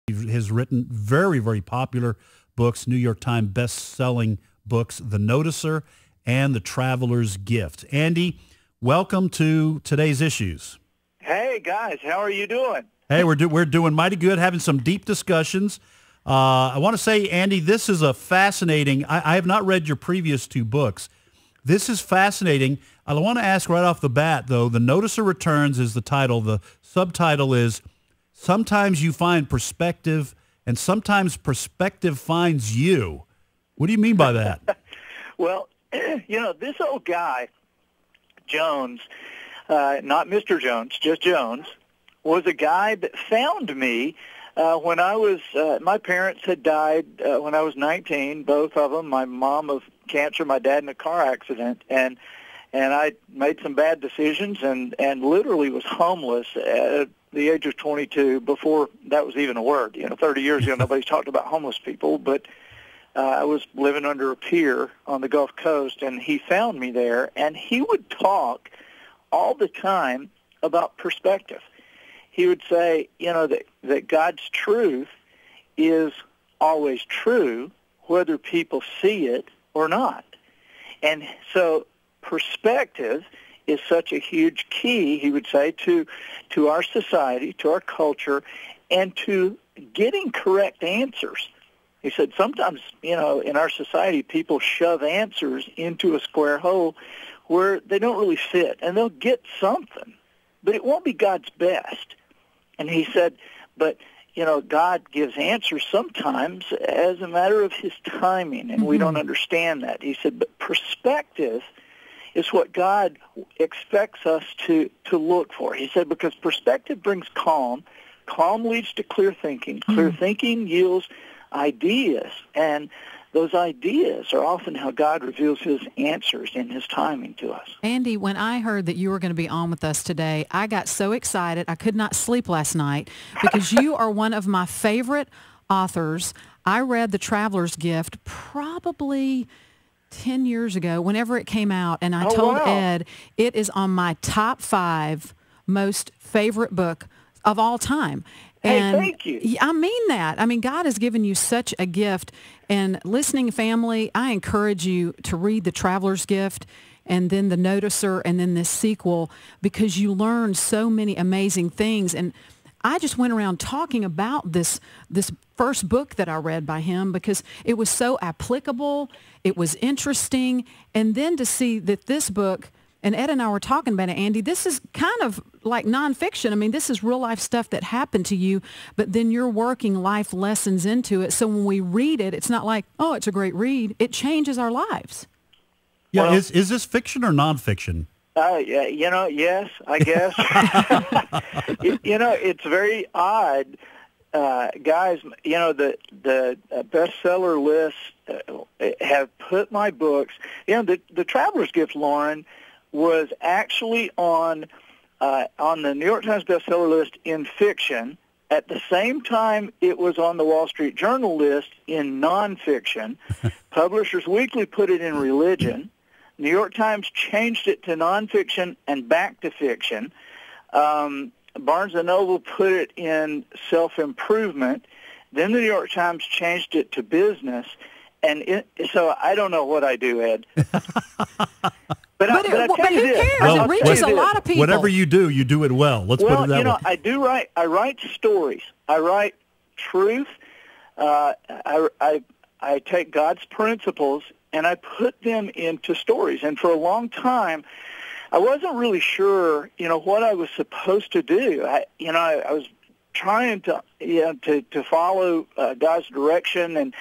He has written very, very popular books, New York Times best-selling books, The Noticer and The Traveler's Gift. Andy, welcome to today's issues. Hey, guys, how are you doing? Hey, we're doing mighty good, having some deep discussions. I want to say, Andy, this is a fascinating, I have not read your previous two books. This is fascinating. I want to ask right off the bat, though, The Noticer Returns is the title. The subtitle is Sometimes You Find Perspective, and Sometimes Perspective Finds You. What do you mean by that? Well, this old guy, Jones, not Mr. Jones, just Jones, was a guy that found me when I was, my parents had died when I was 19, both of them, my mom of cancer, my dad in a car accident, and I made some bad decisions and literally was homeless at the age of 22 before that was even a word. 30 years ago, nobody's talked about homeless people, but I was living under a pier on the Gulf Coast, and he found me there, and he would talk all the time about perspective. He would say, that God's truth is always true, whether people see it or not. And so perspective is such a huge key, he would say, to our society, to our culture, and to getting correct answers. He said sometimes, in our society, people shove answers into a square hole where they don't really fit, and they'll get something, but it won't be God's best. And he said, but, God gives answers sometimes as a matter of his timing, and we don't understand that. He said, but perspective is what God expects us to look for. He said, because perspective brings calm. Calm leads to clear thinking. Clear thinking yields ideas, and those ideas are often how God reveals his answers in his timing to us. Andy, when I heard that you were going to be on with us today, I got so excited. I could not sleep last night because you are one of my favorite authors. I read The Traveler's Gift probably 10 years ago, whenever it came out, and I told Ed it is on my top 5 most favorite book of all time. And hey, thank you. I mean that. I mean, God has given you such a gift. And listening family, I encourage you to read The Traveler's Gift and then The Noticer and then this sequel, because you learn so many amazing things. And I just went around talking about this first book that I read by him because it was so applicable, it was interesting, and then to see that this book, and Ed and I were talking about it, Andy, this is kind of like nonfiction. I mean, this is real life stuff that happened to you, but then you're working life lessons into it. So when we read it, it's not like, oh, it's a great read. It changes our lives. Yeah, well, is this fiction or nonfiction? Yes, I guess. It's very odd. Guys, the bestseller lists have put my books, the Traveler's Gift, Lauren, was actually on the New York Times bestseller list in fiction. At the same time, it was on the Wall Street Journal list in nonfiction. Publishers Weekly put it in religion. New York Times changed it to nonfiction and back to fiction. Barnes & Noble put it in self-improvement. Then the New York Times changed it to business. And so I don't know what I do, Ed. But I tell you this. Well, it reaches a lot of people. Whatever you do it well. Let's put it that way. I do write. I write stories. I write truth. I take God's principles and I put them into stories. And for a long time, I wasn't really sure, what I was supposed to do. I was trying to follow God's direction,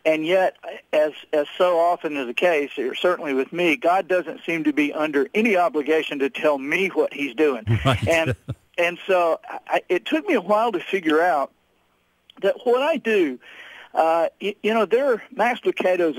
and yet, as so often is the case, or certainly with me, God doesn't seem to be under any obligation to tell me what he's doing. Right. And so it took me a while to figure out that what I do, Max Lucado's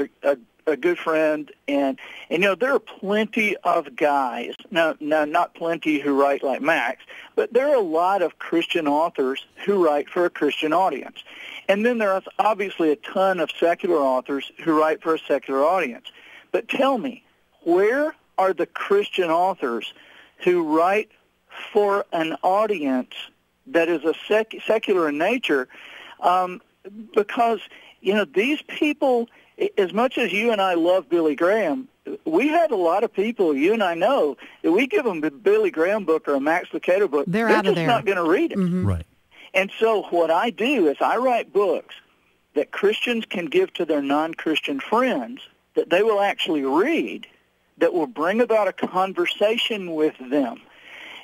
a good friend, and there are plenty of guys, now not plenty who write like Max, but there are a lot of Christian authors who write for a Christian audience. And then there are obviously a ton of secular authors who write for a secular audience. But tell me, where are the Christian authors who write for an audience that is a secular in nature? Because, these people, as much as you and I love Billy Graham, we have a lot of people, you and I know, that we give them a Billy Graham book or a Max Lucado book, they're out of there. just not going to read it. Mm-hmm. Right. And so what I do is I write books that Christians can give to their non-Christian friends that they will actually read, that will bring about a conversation with them.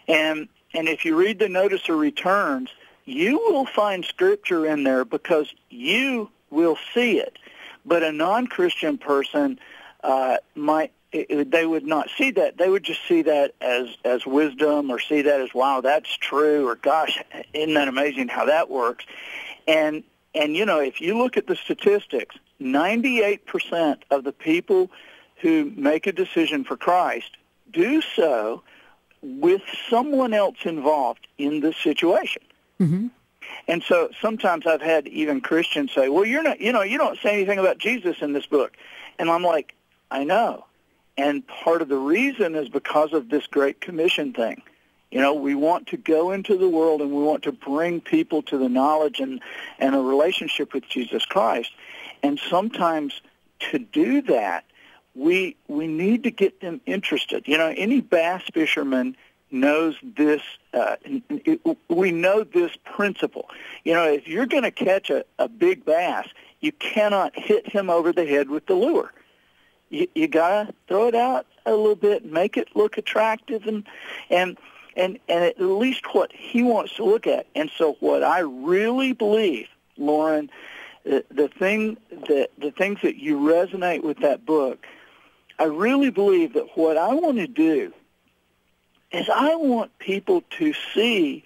And if you read the Notice of Returns, you will find Scripture in there because you will see it. But a non-Christian person they would not see that. They would just see that as wisdom, or see that as, wow, that's true, or gosh, isn't that amazing how that works? And if you look at the statistics, 98% of the people who make a decision for Christ do so with someone else involved in the situation. Mm-hmm. And so sometimes I've had even Christians say, well, you don't say anything about Jesus in this book. And I'm like, I know. And part of the reason is because of this Great Commission thing. We want to go into the world and we want to bring people to the knowledge and a relationship with Jesus Christ. And sometimes to do that, we need to get them interested. Any bass fisherman knows this. We know this principle. If you're going to catch a big bass, you cannot hit him over the head with the lure. You got to throw it out a little bit, make it look attractive, and at least what he wants to look at. And so what I really believe, Lauren, the things that you resonate with that book, I really believe that what I want to do is I want people to see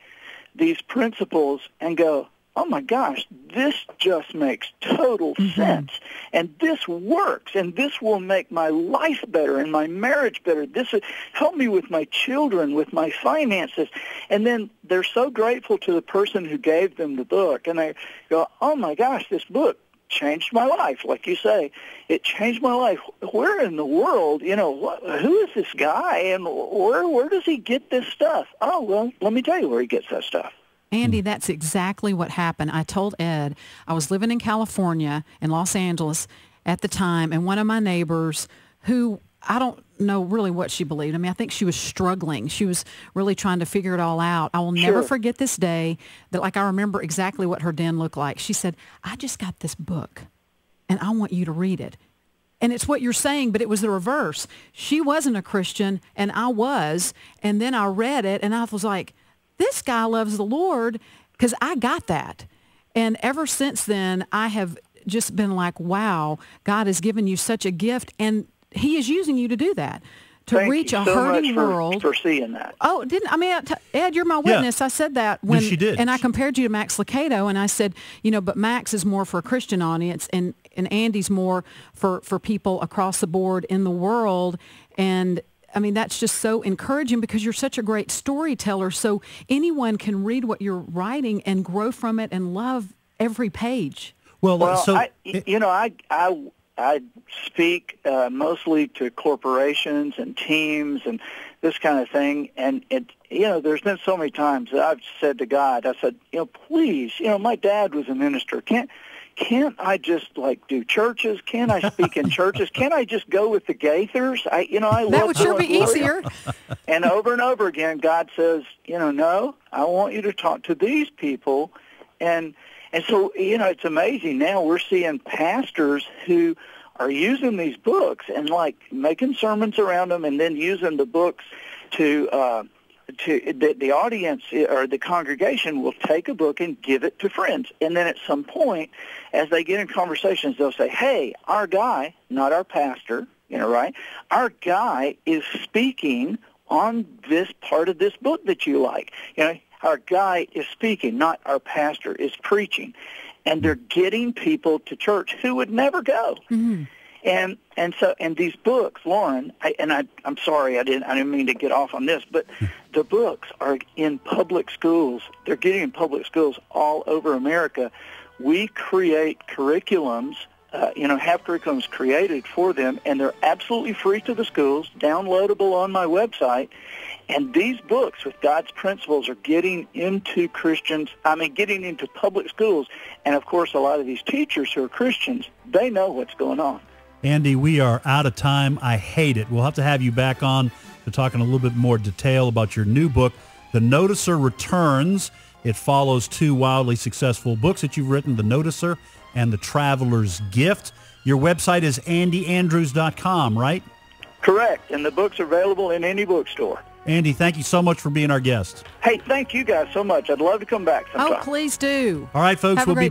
these principles and go, oh my gosh, this just makes total sense, and this works, and this will make my life better and my marriage better. This will help me with my children, with my finances. And then they're so grateful to the person who gave them the book, and they go, oh my gosh, this book changed my life. Like you say, it changed my life. Where in the world, who is this guy, and where does he get this stuff? Oh, well, let me tell you where he gets that stuff. Andy, that's exactly what happened. I told Ed, I was living in California, in Los Angeles at the time, and one of my neighbors, who I don't know really what she believed. I think she was struggling. She was really trying to figure it all out. I will never forget this day that, I remember exactly what her den looked like. She said, I just got this book, and I want you to read it. And it's what you're saying, but it was the reverse. She wasn't a Christian, and I was, and then I read it, and I was like, this guy loves the Lord, because I got that. And ever since then, I have just been like, wow, God has given you such a gift, and he is using you to do that, to reach a hurting world. For seeing that. Oh, Ed, you're my witness. Yeah. I said that when she did. And I compared you to Max Lucado, and I said, but Max is more for a Christian audience, and Andy's more for people across the board in the world. And that's just so encouraging, because you're such a great storyteller. So anyone can read what you're writing and grow from it and love every page. Well, so I speak mostly to corporations and teams and this kind of thing. And there's been so many times that I've said to God, I said, please, my dad was a minister. Can't I just do churches? Can't I speak in churches? Can't I just go with the Gaithers? I that would sure be easier. And over again, God says, no, I want you to talk to these people. And so, it's amazing. Now we're seeing pastors who are using these books and making sermons around them, and then using the books to the audience or the congregation will take a book and give it to friends. And then at some point, as they get in conversations, they'll say, hey, our guy, not our pastor, right? Our guy is speaking on this part of this book that you like. Our guy is speaking, not our pastor is preaching. And they're getting people to church who would never go. Mm-hmm. And these books, Lauren, I'm sorry, I didn't mean to get off on this, but the books are in public schools. They're getting in public schools all over America. We create curriculums have curriculums created for them, and they're absolutely free to the schools, downloadable on my website. And these books with God's principles are getting into getting into public schools. And, of course, a lot of these teachers who are Christians, they know what's going on. Andy, we are out of time. I hate it. We'll have to have you back on to talk in a little bit more detail about your new book, The Noticer Returns. It follows two wildly successful books that you've written, The Noticer and The Traveler's Gift. Your website is andyandrews.com, right? Correct, and the book's available in any bookstore. Andy, thank you so much for being our guest. Hey, thank you guys so much. I'd love to come back sometime. Oh, please do. All right, folks, Have a we'll be great